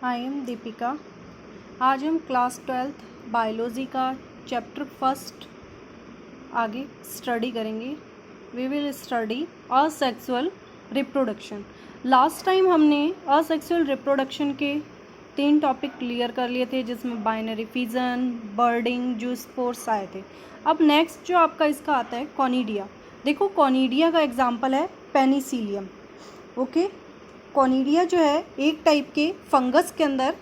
I am दीपिका। आज हम क्लास 12th बायोलॉजी का चैप्टर फर्स्ट आगे स्टडी करेंगे। We will study asexual reproduction. Last time हमने असेक्सुअल रिप्रोडक्शन के 3 टॉपिक क्लियर कर लिए थे, जिसमें बाइनरी फिजन, बर्डिंग, जो स्पोर्स आए थे। अब नेक्स्ट जो आपका इसका आता है कॉनिडिया। देखो कॉनिडिया का एग्जाम्पल है पेनिसिलियम। ओके, कॉनिडिया जो है एक टाइप के फंगस के अंदर,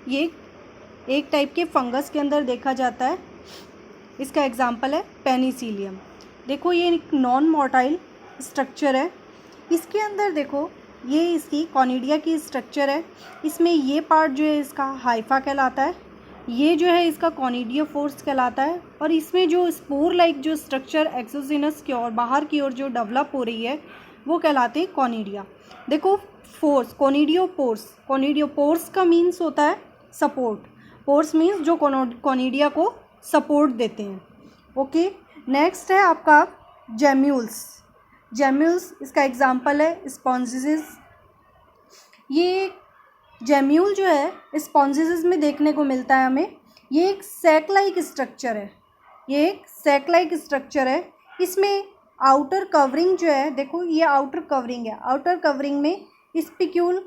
ये एक टाइप के फंगस के अंदर देखा जाता है। इसका एग्जाम्पल है पेनिसिलियम। देखो ये एक नॉन मोटाइल स्ट्रक्चर है। इसके अंदर देखो ये इसकी कॉनिडिया की स्ट्रक्चर है। इसमें ये पार्ट जो है इसका हाइफा कहलाता है, ये जो है इसका कॉनिडियोफोर्स कहलाता है, और इसमें जो स्पोर लाइक जो स्ट्रक्चर एक्सोजिनस की ओर बाहर की ओर जो डेवलप हो रही है वो कहलाते हैं कॉनिडिया। देखो फोर्स, कॉनिडियोपोर्स का मीन्स होता है सपोर्ट। पोर्स मीन्स जो कॉनिडिया को सपोर्ट देते हैं। ओके, नेक्स्ट है आपका जेम्यूल्स। इसका एग्जाम्पल है स्पॉन्जिस। ये जेम्यूल जो है स्पॉन्जिस में देखने को मिलता है हमें। ये एक सैक लाइक स्ट्रक्चर है। इसमें आउटर कवरिंग जो है, देखो ये आउटर कवरिंग है। आउटर कवरिंग में स्पिक्यूल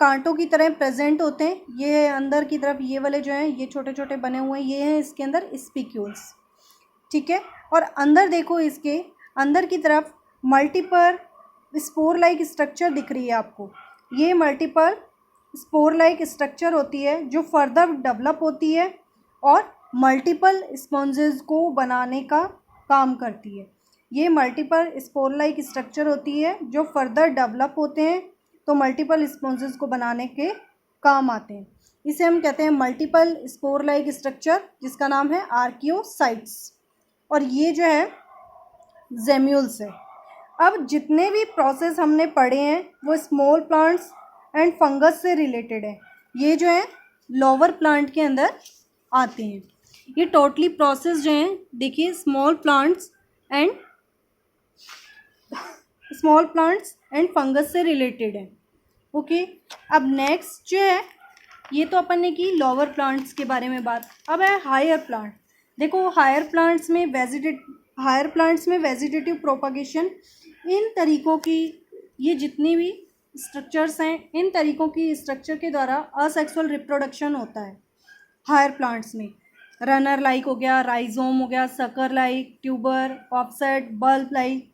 कांटों की तरह प्रेजेंट होते हैं। ये अंदर की तरफ ये वाले जो हैं ये छोटे छोटे बने हुए हैं, ये हैं इसके अंदर स्पिक्यूल्स। ठीक है, और अंदर देखो इसके अंदर की तरफ मल्टीपल स्पोर लाइक स्ट्रक्चर दिख रही है आपको। ये मल्टीपल स्पोर लाइक स्ट्रक्चर होती है जो फर्दर डेवलप होती है और मल्टीपल स्पॉन्जेस को बनाने का काम करती है। ये मल्टीपल स्पोर लाइक स्ट्रक्चर होती है जो फर्दर डेवलप होते हैं तो मल्टीपल स्पॉन्जेस को बनाने के काम आते हैं। इसे हम कहते हैं मल्टीपल स्पोर लाइक स्ट्रक्चर, जिसका नाम है आर्कियोसाइट्स। और ये जो है जेम्यूल्स है। अब जितने भी प्रोसेस हमने पढ़े हैं वो स्मॉल प्लांट्स एंड फंगस से रिलेटेड है। ये जो है लोअर प्लांट के अंदर आते हैं। ये टोटली प्रोसेस जो हैं देखिए स्मॉल प्लांट्स एंड फंगस से रिलेटेड है। ओके, अब नेक्स्ट जो है ये तो अपन ने की लोअर प्लांट्स के बारे में बात। अब है हायर प्लांट। देखो हायर प्लांट्स में वेजिटेटिव प्रोपागेशन, इन तरीकों की, ये जितनी भी स्ट्रक्चर्स हैं इन तरीकों की स्ट्रक्चर के द्वारा असेक्सुअल रिप्रोडक्शन होता है। हायर प्लांट्स में रनर लाइक हो गया, राइजोम हो गया, sucker like, tuber, offset, bulb like,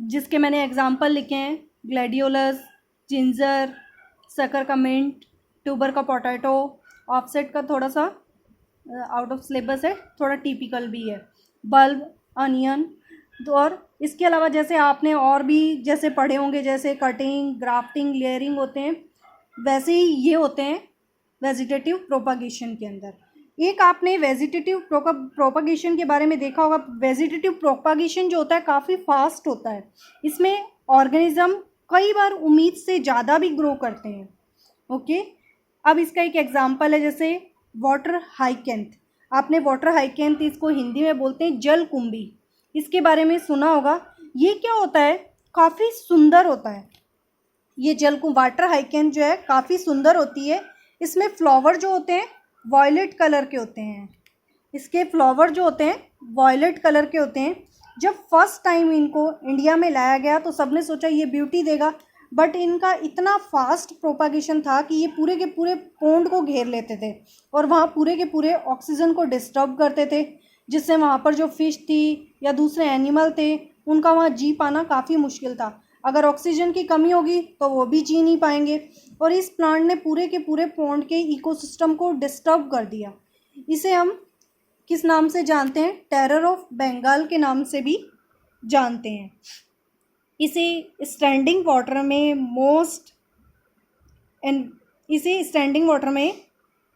जिसके मैंने एग्जाम्पल लिखे हैं ग्लैडियोलस, जिंजर, सकर का मिंट, ट्यूबर का पोटैटो, ऑफसेट का थोड़ा सा आउट ऑफ सिलेबस है, थोड़ा टिपिकल भी है, बल्ब, अनियन। और इसके अलावा जैसे आपने और भी जैसे पढ़े होंगे, जैसे कटिंग, ग्राफ्टिंग, लेयरिंग होते हैं, वैसे ही ये होते हैं वेजिटेटिव प्रोपागेशन के अंदर। एक आपने वेजिटेटिव प्रोपागेशन के बारे में देखा होगा। वेजिटेटिव प्रोपागेशन जो होता है काफ़ी फास्ट होता है। इसमें ऑर्गेनिज्म कई बार उम्मीद से ज़्यादा भी ग्रो करते हैं। ओके, अब इसका एक एग्जांपल है जैसे वाटर हाइकेंथ। आपने वाटर हाइकेंथ, इसको हिंदी में बोलते हैं जल कुंभी, इसके बारे में सुना होगा। ये क्या होता है, काफ़ी सुंदर होता है। ये वाटर हाइकेंथ जो है काफ़ी सुंदर होती है। इसमें फ्लावर जो होते हैं वॉयलेट कलर के होते हैं। इसके फ्लावर जो होते हैं वॉयलेट कलर के होते हैं। जब फर्स्ट टाइम इनको इंडिया में लाया गया तो सबने सोचा ये ब्यूटी देगा, बट इनका इतना फास्ट प्रोपागेशन था कि ये पूरे के पूरे पोंड को घेर लेते थे और वहाँ पूरे के पूरे ऑक्सीजन को डिस्टर्ब करते थे, जिससे वहाँ पर जो फिश थी या दूसरे एनिमल थे उनका वहाँ जी पाना काफ़ी मुश्किल था। अगर ऑक्सीजन की कमी होगी तो वो भी जी नहीं पाएंगे, और इस प्लांट ने पूरे के पूरे पॉन्ड के इकोसिस्टम को डिस्टर्ब कर दिया। इसे हम किस नाम से जानते हैं, टेरर ऑफ बंगाल के नाम से भी जानते हैं। इसे स्टैंडिंग वाटर में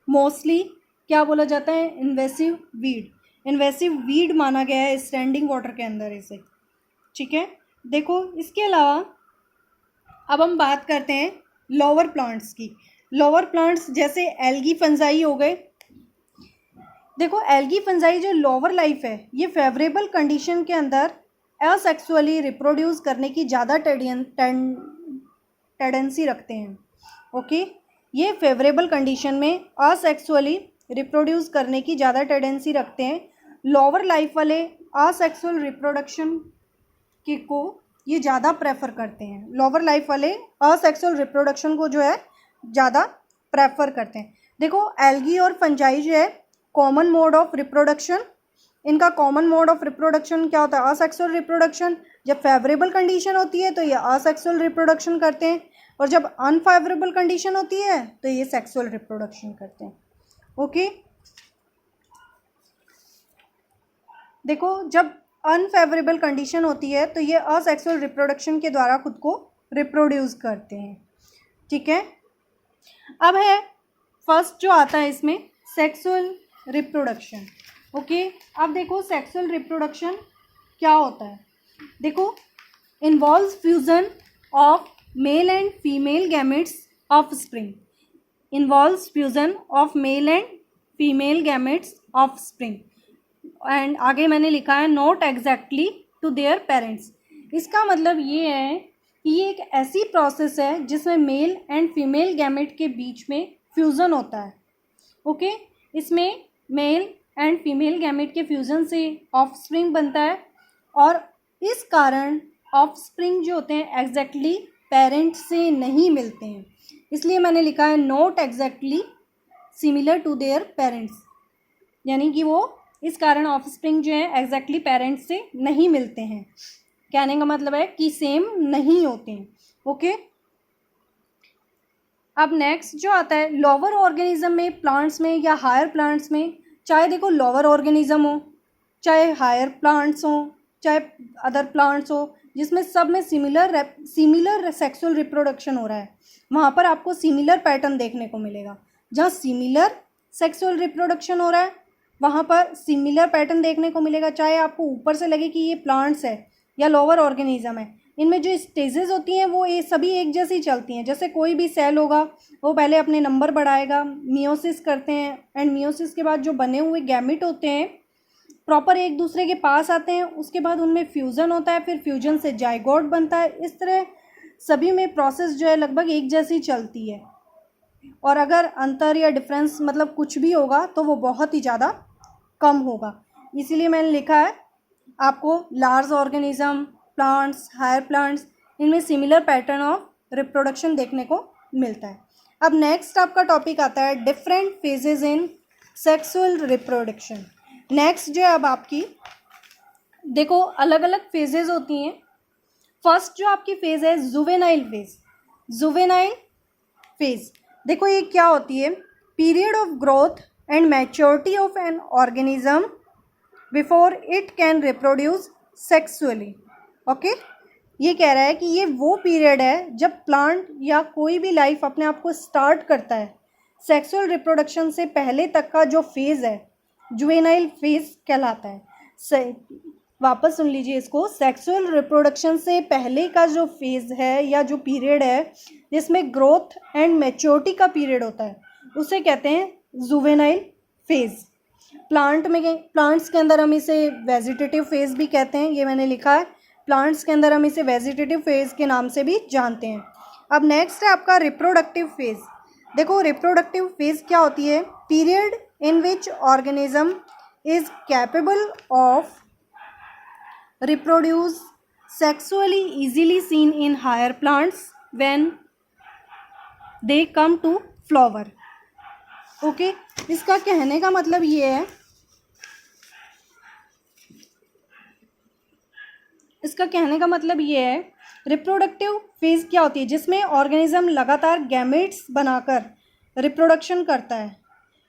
मोस्टली क्या बोला जाता है, इन्वेसिव वीड माना गया है स्टैंडिंग वाटर के अंदर इसे। ठीक है, देखो इसके अलावा अब हम बात करते हैं लोअर प्लांट्स की। लोअर प्लांट्स जैसे एल्गी फंजाई हो गए। देखो एल्गी फंजाई जो लोअर लाइफ है ये फेवरेबल कंडीशन के अंदर असेक्सुअली रिप्रोड्यूस करने की ज़्यादा टेंडेंसी रखते हैं। ओके, ये फेवरेबल कंडीशन में असेक्सुअली रिप्रोड्यूस करने की ज़्यादा टेंडेंसी रखते हैं। लोअर लाइफ वाले असेक्सुअल रिप्रोडक्शन को ये ज़्यादा प्रेफर करते हैं। लोअर लाइफ वाले असेक्सुअल रिप्रोडक्शन को जो है ज़्यादा प्रेफर करते हैं। देखो एल्गी और फंजाई जो है कॉमन मोड ऑफ रिप्रोडक्शन, इनका कॉमन मोड ऑफ रिप्रोडक्शन क्या होता है? Asexual reproduction. जब फेवरेबल कंडीशन होती है तो ये असेक्सुअल रिप्रोडक्शन करते हैं, और जब अनफेवरेबल कंडीशन होती है तो ये सेक्सुअल रिप्रोडक्शन करते हैं। ओके, देखो जब अनफेवरेबल कंडीशन होती है तो ये असेक्सुअल रिप्रोडक्शन के द्वारा खुद को रिप्रोड्यूस करते हैं। ठीक है, अब है फर्स्ट जो आता है इसमें सेक्सुअल रिप्रोडक्शन। ओके, अब देखो सेक्सुअल रिप्रोडक्शन क्या होता है। देखो involves fusion of male and female gametes offspring, involves fusion of male and female gametes offspring, and आगे मैंने लिखा है not exactly to their parents. इसका मतलब ये है कि ये एक ऐसी प्रोसेस है जिसमें मेल एंड फीमेल गैमेट के बीच में फ्यूज़न होता है। ओके, इसमें मेल एंड फीमेल गैमेट के फ्यूज़न से ऑफस्प्रिंग बनता है, और इस कारण ऑफस्प्रिंग जो होते हैं एग्जैक्टली पेरेंट्स से नहीं मिलते हैं, इसलिए मैंने लिखा है not exactly similar to their parents, यानी कि वो इस कारण ऑफस्प्रिंग जो है एग्जैक्टली पेरेंट्स से नहीं मिलते हैं। कहने का मतलब है कि सेम नहीं होते हैं। ओके, अब नेक्स्ट जो आता है लोअर ऑर्गेनिज्म में, प्लांट्स में या हायर प्लांट्स में, चाहे देखो लोअर ऑर्गेनिज्म हो, चाहे हायर प्लांट्स हो, चाहे अदर प्लांट्स हो, जिसमें सब में सिमिलर सेक्सुअल रिप्रोडक्शन हो रहा है, वहाँ पर आपको सिमिलर पैटर्न देखने को मिलेगा। जहाँ सिमिलर सेक्सुअल रिप्रोडक्शन हो रहा है वहाँ पर सिमिलर पैटर्न देखने को मिलेगा, चाहे आपको ऊपर से लगे कि ये प्लांट्स है या लोअर ऑर्गेनिज्म है। इनमें जो स्टेजेस होती हैं वो ये सभी एक जैसी चलती हैं। जैसे कोई भी सेल होगा वो पहले अपने नंबर बढ़ाएगा, मियोसिस करते हैं, एंड मियोसिस के बाद जो बने हुए गैमेट होते हैं प्रॉपर एक दूसरे के पास आते हैं, उसके बाद उनमें फ्यूज़न होता है, फिर फ्यूजन से जाइगोट बनता है। इस तरह सभी में प्रोसेस जो है लगभग एक जैसी चलती है, और अगर अंतर या डिफरेंस मतलब कुछ भी होगा तो वो बहुत ही ज़्यादा कम होगा। इसीलिए मैंने लिखा है आपको large organism, plants, higher plants, इनमें सिमिलर पैटर्न ऑफ रिप्रोडक्शन देखने को मिलता है। अब नेक्स्ट आपका टॉपिक आता है different phases in sexual reproduction. Next जो है अब आपकी देखो अलग अलग फेजेस होती हैं। फर्स्ट जो आपकी फेज़ है जुवेनाइल फेज। जुवेनाइल फेज देखो ये क्या होती है, period of growth and maturity of an organism before it can reproduce sexually. Okay, ये कह रहा है कि ये वो पीरियड है जब प्लांट या कोई भी लाइफ अपने आप को स्टार्ट करता है। सेक्सुअल रिप्रोडक्शन से पहले तक का जो फेज़ है जुवेनाइल फेज कहलाता है। वापस सुन लीजिए इसको, सेक्सुअल रिप्रोडक्शन से पहले का जो फेज़ है या जो पीरियड है जिसमें ग्रोथ एंड मैच्योरिटी का पीरियड होता है उसे कहते हैं जुवेनाइल फेज। प्लांट्स के अंदर हम इसे वेजिटेटिव फेज भी कहते हैं, ये मैंने लिखा है। प्लांट्स के अंदर हम इसे वेजिटेटिव फेज के नाम से भी जानते हैं। अब नेक्स्ट है आपका रिप्रोडक्टिव फेज। देखो रिप्रोडक्टिव फेज क्या होती है, period in which organism is capable of reproduce sexually easily seen in higher plants when they come to flower। Okay, इसका कहने का मतलब ये है, रिप्रोडक्टिव फेज क्या होती है जिसमें ऑर्गेनिज्म लगातार गैमेट्स बनाकर रिप्रोडक्शन करता है।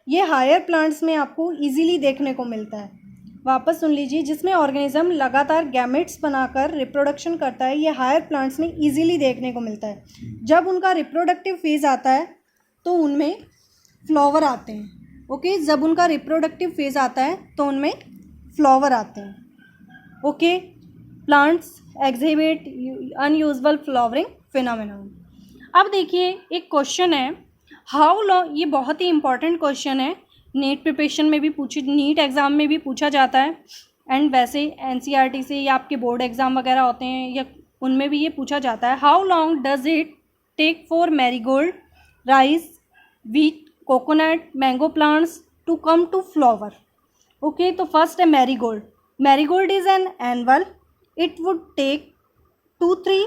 ये हायर प्लांट्स में आपको इजीली देखने को मिलता है। वापस सुन लीजिए, जिसमें ऑर्गेनिज्म लगातार गैमेट्स बनाकर रिप्रोडक्शन करता है, ये हायर प्लांट्स में इजीली देखने को मिलता है। जब उनका रिप्रोडक्टिव फेज़ आता है तो उनमें फ्लावर आते हैं। ओके, जब उनका रिप्रोडक्टिव फेज़ आता है तो उनमें फ्लावर आते हैं। Okay, plants exhibit unusual flowering phenomenon. अब देखिए एक क्वेश्चन है, हाउ लॉन्ग, ये बहुत ही इंपॉर्टेंट क्वेश्चन है, नीट प्रिपरेशन में भी नीट एग्ज़ाम में भी पूछा जाता है, एंड वैसे एनसीईआरटी से या आपके बोर्ड एग्ज़ाम वगैरह होते हैं या उनमें भी ये पूछा जाता है। How long does it take for marigold rice wheat, coconut, mango plants to come to flower. Okay, तो first है marigold. Marigold is an annual. It would take 2-3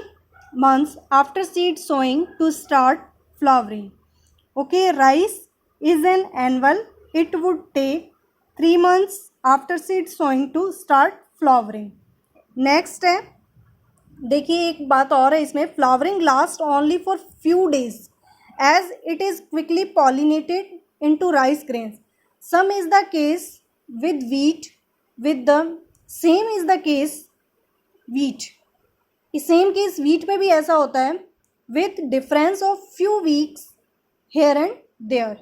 months after seed sowing to start flowering. Okay, rice is an annual. It would take 3 months after seed sowing to start flowering. Next है, देखिए एक बात और है इसमें, flowering last only for few days as it is quickly pollinated into rice grains. Same is the case with wheat, with the same is the case wheat. Same case wheat में भी ऐसा होता है with difference of few weeks here and there.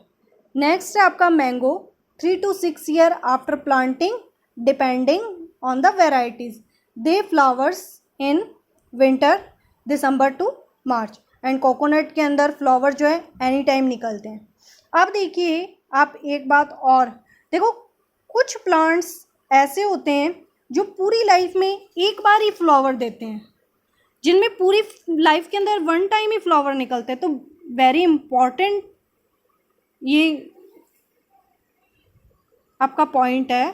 Next है आपका mango, 3 to 6 years after planting depending on the varieties. They flowers in winter December to March. And coconut के अंदर flower जो है एनी टाइम निकलते हैं. अब देखिए आप एक बात और देखो, कुछ प्लांट्स ऐसे होते हैं जो पूरी लाइफ में एक बार ही फ्लावर देते हैं, जिनमें पूरी लाइफ के अंदर वन टाइम ही फ्लावर निकलते हैं. तो वेरी इम्पॉर्टेंट ये आपका पॉइंट है.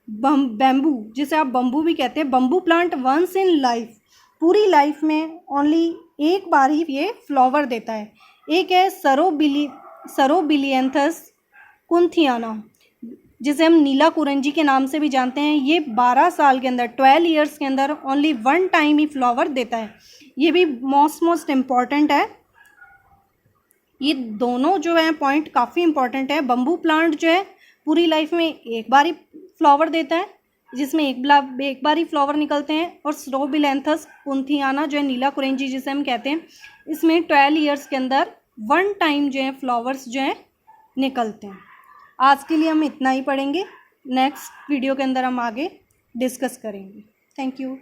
बैम्बू, जिसे आप बम्बू भी कहते हैं, bamboo plant once in life, पूरी लाइफ में ओनली एक बार ही ये फ्लावर देता है. एक है सरोबिलियंथस कुंथियाना, जिसे हम नीला कुरंजी के नाम से भी जानते हैं. ये 12 साल के अंदर, 12 ईयर्स के अंदर ओनली वन टाइम ही फ्लावर देता है. ये भी मोस्ट इम्पॉर्टेंट है. ये दोनों जो है पॉइंट काफ़ी इम्पॉर्टेंट है. बम्बू प्लांट जो है पूरी लाइफ में एक बार ही फ्लावर देता है, जिसमें एक बार ही फ्लावर निकलते हैं. और सरोबिलियंथस कुंथियाना जो है नीला कुरंजी जिसे हम कहते हैं, इसमें 12 ईयर्स के अंदर वन टाइम जो है फ्लावर्स जो है निकलते हैं. आज के लिए हम इतना ही पढ़ेंगे. नेक्स्ट वीडियो के अंदर हम आगे डिस्कस करेंगे. Thank you.